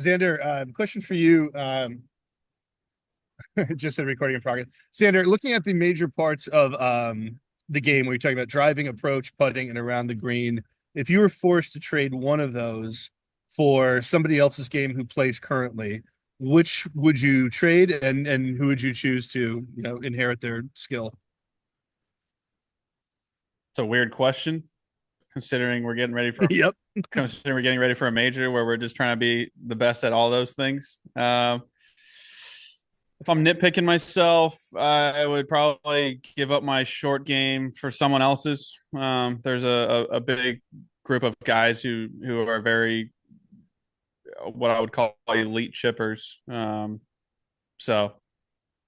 Xander, question for you. Just a recording in progress. Xander, looking at the major parts of the game where you're talking about driving, approach, putting, and around the green, if you were forced to trade one of those for somebody else's game who plays currently, which would you trade, and who would you choose to inherit their skill? It's a weird question considering we're getting ready for Yep. considering we're getting ready for a major where we're just trying to be the best at all those things. If I'm nitpicking myself, I would probably give up my short game for someone else's. There's a big group of guys who are very what I would call elite chippers. So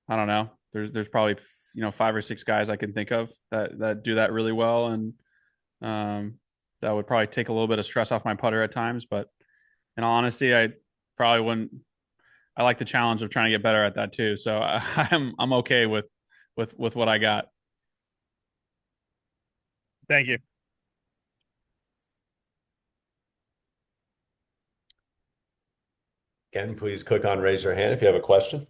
I don't know. There's probably five or six guys I can think of that do that really well, and that would probably take a little bit of stress off my putter at times. But in all honesty, I probably wouldn't. I like the challenge of trying to get better at that too. So I'm okay with what I got. Thank you. Again, please click on raise your hand if you have a question.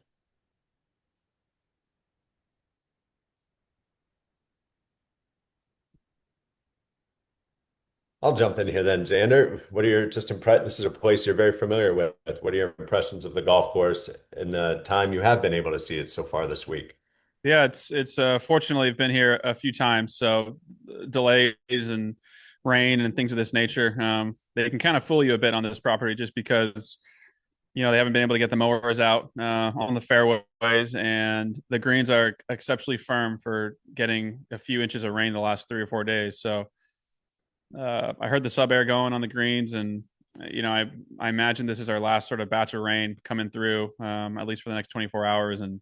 I'll jump in here then, Xander. What are your just impress? This is a place you're very familiar with. What are your impressions of the golf course in the time you have been able to see it so far this week? Yeah, it's fortunately I've been here a few times, so delays and rain and things of this nature, they can kind of fool you a bit on this property just because they haven't been able to get the mowers out on the fairways, and the greens are exceptionally firm for getting a few inches of rain the last 3 or 4 days. So I heard the sub air going on the greens, and I imagine this is our last sort of batch of rain coming through, at least for the next 24 hours, and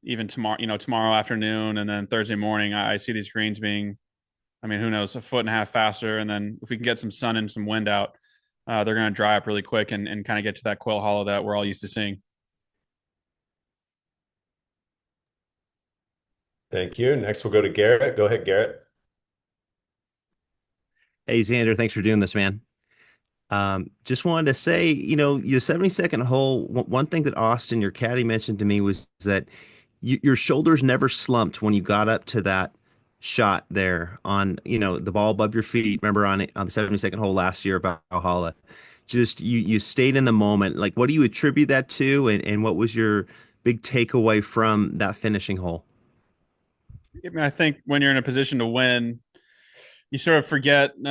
even tomorrow, tomorrow afternoon, and then Thursday morning, I see these greens being, I mean, who knows, a foot and a half faster, and then if we can get some sun and some wind out, they're going to dry up really quick and kind of get to that Quail Hollow that we're all used to seeing. Thank you. Next, we'll go to Garrett. Go ahead, Garrett. Hey, Xander, thanks for doing this, man. Just wanted to say, your 72nd hole, one thing that Austin, your caddy, mentioned to me was that your shoulders never slumped when you got up to that shot there on, the ball above your feet. Remember on the 72nd hole last year of Valhalla, just you stayed in the moment. Like, what do you attribute that to, and what was your big takeaway from that finishing hole? I mean, I think when you're in a position to win, you sort of forget. You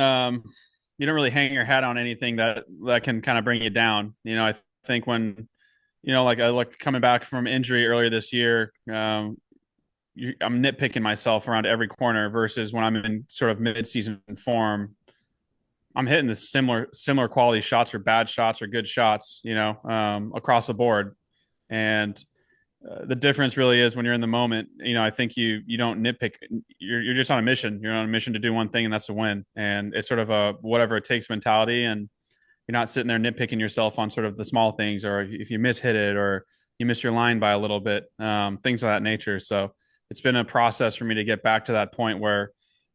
don't really hang your hat on anything that can kind of bring you down. I think when like I like coming back from injury earlier this year, I'm nitpicking myself around every corner versus when I'm in sort of mid-season form. I'm hitting the similar quality shots or bad shots or good shots, across the board. And the difference really is when you're in the moment. I think you don't nitpick. You're just on a mission. You're on a mission to do one thing, and that's to win. And it's sort of a whatever it takes mentality. And you're not sitting there nitpicking yourself on sort of the small things, or if you miss hit it, or you miss your line by a little bit, things of that nature. So it's been a process for me to get back to that point where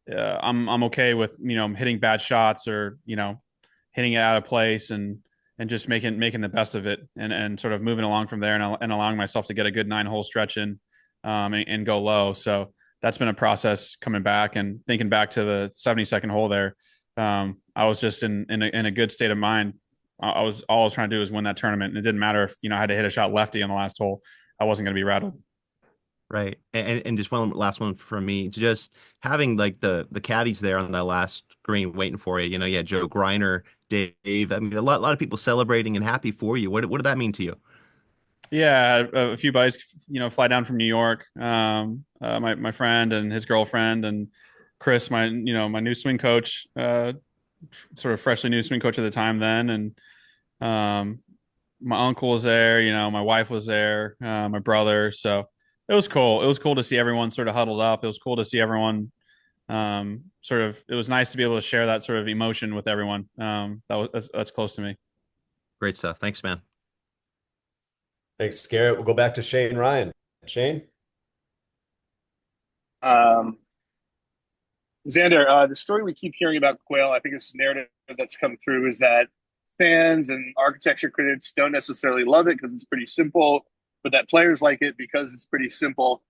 I'm okay with hitting bad shots, or hitting it out of place, and just making the best of it, and sort of moving along from there, and allowing myself to get a good 9 hole stretch in, and go low. So that's been a process coming back and thinking back to the 72nd hole there. I was just in a good state of mind. I was all I was trying to do was win that tournament, and it didn't matter if I had to hit a shot lefty on the last hole. I wasn't going to be rattled. Right. And just one last one from me. Just having like the caddies there on that last green waiting for you. You had Joe Griner, Dave. I mean, a lot of people celebrating and happy for you. What did that mean to you? Yeah, a few buddies, fly down from New York. My friend and his girlfriend, and Chris, my new swing coach, sort of freshly new swing coach at the time then, and my uncle was there. My wife was there, my brother. So it was cool. It was cool to see everyone sort of huddled up. It was cool to see everyone. Sort of. It was nice to be able to share that sort of emotion with everyone. That's close to me. Great stuff. Thanks, man. Thanks, Garrett. We'll go back to Shane Ryan. Shane? Um, Xander, the story we keep hearing about Quail, I think this narrative that's come through is that fans and architecture critics don't necessarily love it because it's pretty simple, but that players like it because it's pretty simple.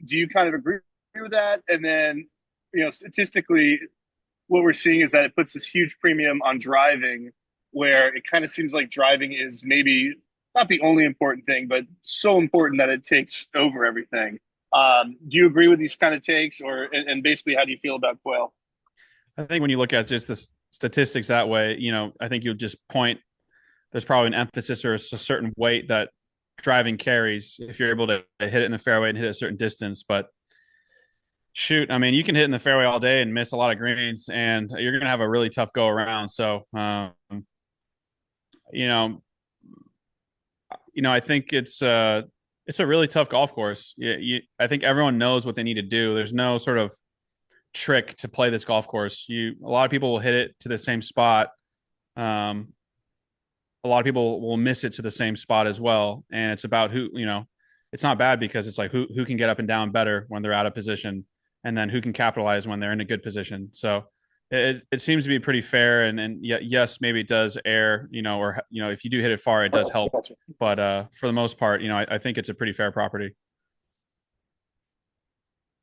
Do you kind of agree with that? And then, statistically, what we're seeing is that it puts this huge premium on driving, where it kind of seems like driving is maybe not the only important thing, but so important that it takes over everything. Do you agree with these kind of takes, and basically, how do you feel about Quail? I think when you look at just the statistics that way, I think you'll just point. There's probably an emphasis or a certain weight that driving carries if you're able to hit it in the fairway and hit a certain distance. But shoot, I mean, you can hit in the fairway all day and miss a lot of greens, and you're going to have a really tough go around. So, you know, I think it's a really tough golf course. I think everyone knows what they need to do. There's no sort of trick to play this golf course. A lot of people will hit it to the same spot. A lot of people will miss it to the same spot as well. And it's about it's not bad because it's like who can get up and down better when they're out of position, and then who can capitalize when they're in a good position. So it seems to be pretty fair. And yes, maybe it does err, or, if you do hit it far, it does help. But for the most part, I think it's a pretty fair property.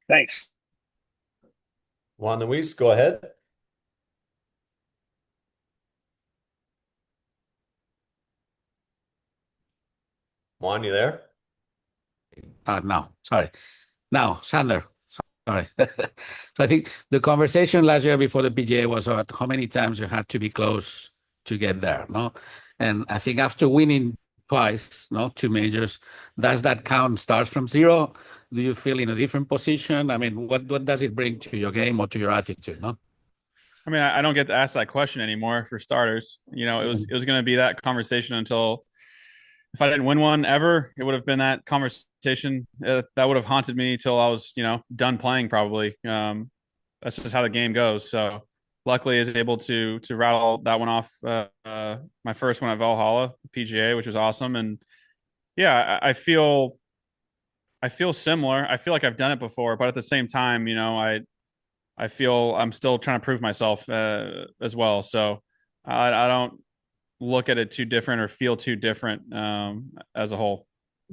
Thanks. Juan Luis, go ahead. Juan, you there? No, sorry. Now, Xander, sorry. So I think the conversation last year before the PGA was about how many times you had to be close to get there, no? And I think after winning twice, no, 2 majors, does that count start from zero? Do you feel in a different position? I mean, what does it bring to your game or to your attitude, no? I mean, I don't get to ask that question anymore for starters. It was going to be that conversation until if I didn't win one ever, it would have been that conversation that would have haunted me till I was, done playing probably. That's just how the game goes. So luckily I was able to rattle that one off. My first one at Valhalla PGA, which was awesome. And yeah, I feel similar. I feel like I've done it before, but at the same time, I feel I'm still trying to prove myself as well. So I don't look at it too different or feel too different as a whole.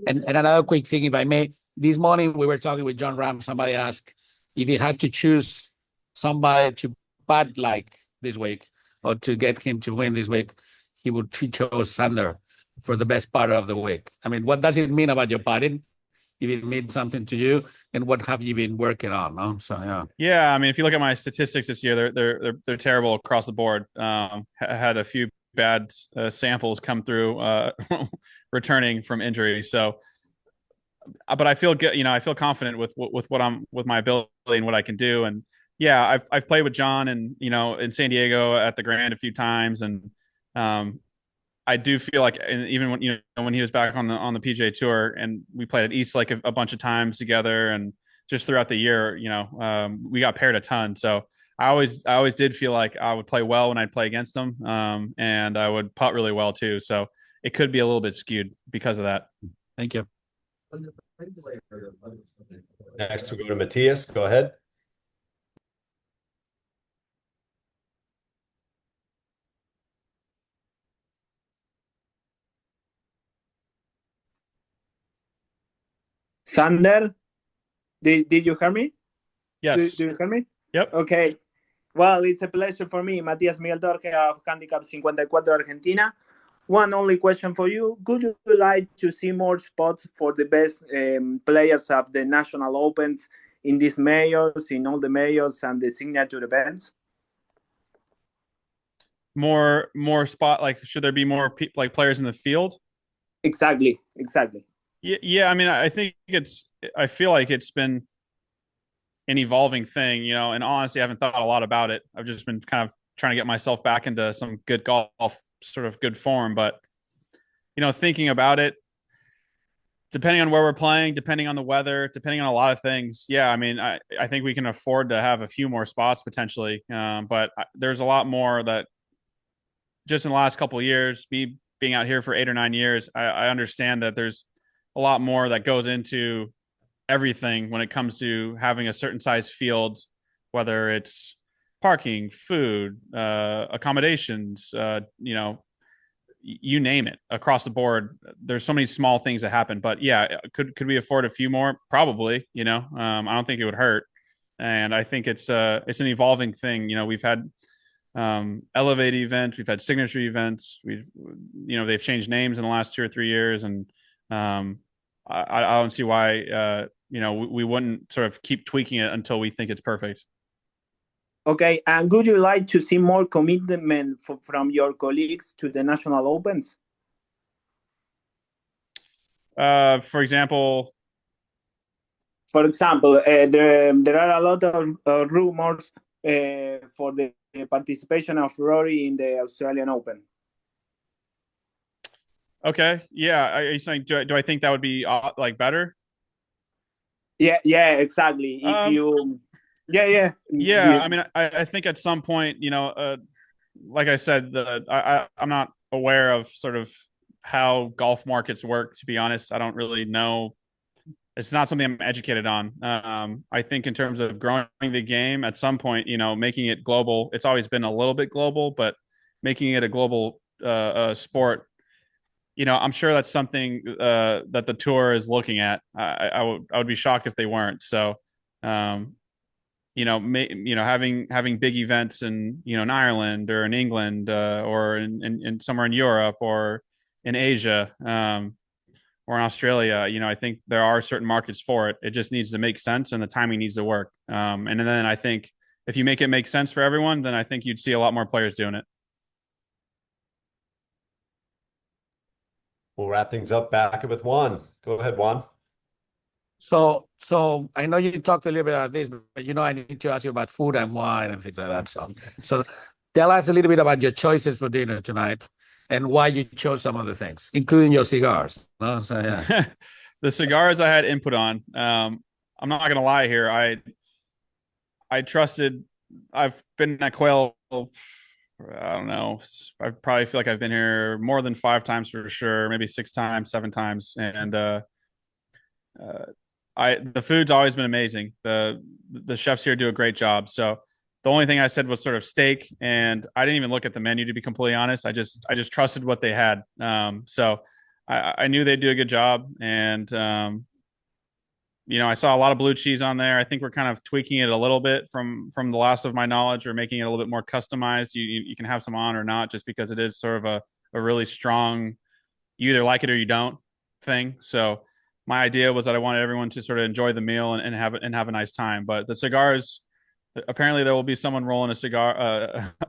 And another quick thing, if I may, this morning we were talking with John Ram. Somebody asked if he had to choose somebody to putt like this week or to get him to win this week, he chose Xander for the best putter of the week. I mean, what does it mean about your putting? If it means something to you, and what have you been working on? No? So yeah. I mean, if you look at my statistics this year, they're terrible across the board. Had a few bad samples come through returning from injury. So, but I feel good. I feel confident with with my ability and what I can do. And yeah, I've played with John and in San Diego at the Grand a few times, and I do feel like, and even when he was back on the PGA Tour, and we played at East Lake a bunch of times together, and just throughout the year, we got paired a ton. So I always did feel like I would play well when I'd play against him, and I would putt really well too. So it could be a little bit skewed because of that. Thank you. Next, we go to Matthias. Go ahead. Xander, did you hear me? Yes. Do you hear me? Yep. Okay. Well, it's a pleasure for me. Matías Miguel Torge of Handicap 54 Argentina. One only question for you. Would you like to see more spots for the best players of the national opens in these majors, in all the majors and the signature events? More spot, like, should there be more players in the field? Exactly. Yeah. I mean, I feel like it's been an evolving thing, and honestly, I haven't thought a lot about it. I've just been kind of trying to get myself back into some good golf, sort of good form. But, thinking about it, depending on where we're playing, depending on the weather, depending on a lot of things. Yeah. I mean, I think we can afford to have a few more spots potentially. But there's a lot more that just in the last couple of years, me being out here for 8 or 9 years, I understand that there's a lot more that goes into everything when it comes to having a certain size field, whether it's parking, food, accommodations, you know, you name it across the board. There's so many small things that happen, but yeah, could we afford a few more? Probably, you know, I don't think it would hurt. And I think it's an evolving thing. You know, we've had elevate events, we've had signature events, they've changed names in the last 2 or 3 years, and I don't see why we wouldn't sort of keep tweaking it until we think it's perfect. Okay, and would you like to see more commitment from your colleagues to the national opens? For example, there are a lot of rumors for the participation of Rory in the Australian Open. Okay, yeah. Are you saying do I think that would be like better? Yeah, exactly. If you, yeah. I mean, I think at some point, like I said, I'm not aware of sort of how golf markets work. To be honest, I don't really know. It's not something I'm educated on. I think in terms of growing the game, at some point, making it global. It's always been a little bit global, but making it a global sport, I'm sure that's something that the tour is looking at. I would be shocked if they weren't. So, having big events in Ireland or in England or in somewhere in Europe or in Asia or in Australia, I think there are certain markets for it. It just needs to make sense and the timing needs to work. And then I think if you make it make sense for everyone, then I think you'd see a lot more players doing it. We'll wrap things up back with Juan. Go ahead, Juan. So I know you talked a little bit about this, but I need to ask you about food and wine and things like that. So tell us a little bit about your choices for dinner tonight and why you chose some of the things, including your cigars. No? So, yeah. The cigars I had input on. I'm not going to lie here. I trusted. I've been at Quail. I don't know. I probably feel like I've been here more than 5 times for sure, maybe 6 times, 7 times, and the food's always been amazing. The chefs here do a great job. So the only thing I said was sort of steak, and I didn't even look at the menu to be completely honest. I just trusted what they had. So I knew they'd do a good job, and I saw a lot of blue cheese on there. I think we're kind of tweaking it a little bit from the last of my knowledge, or making it a little bit more customized. You can have some on or not, just because it is sort of a really strong, you either like it or you don't thing. So my idea was that I wanted everyone to sort of enjoy the meal and have a nice time. But the cigars, apparently there will be someone rolling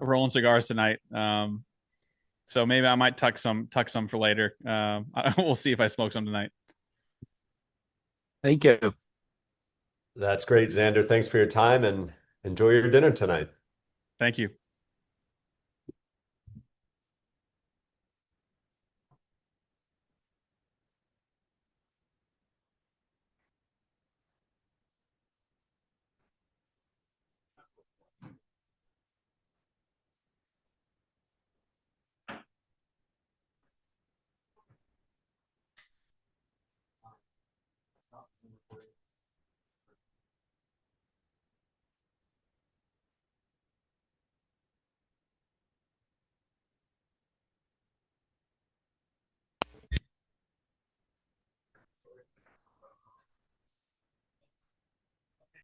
rolling cigars tonight. So maybe I might tuck some for later. We'll see if I smoke some tonight. Thank you. That's great, Xander. Thanks for your time and enjoy your dinner tonight. Thank you.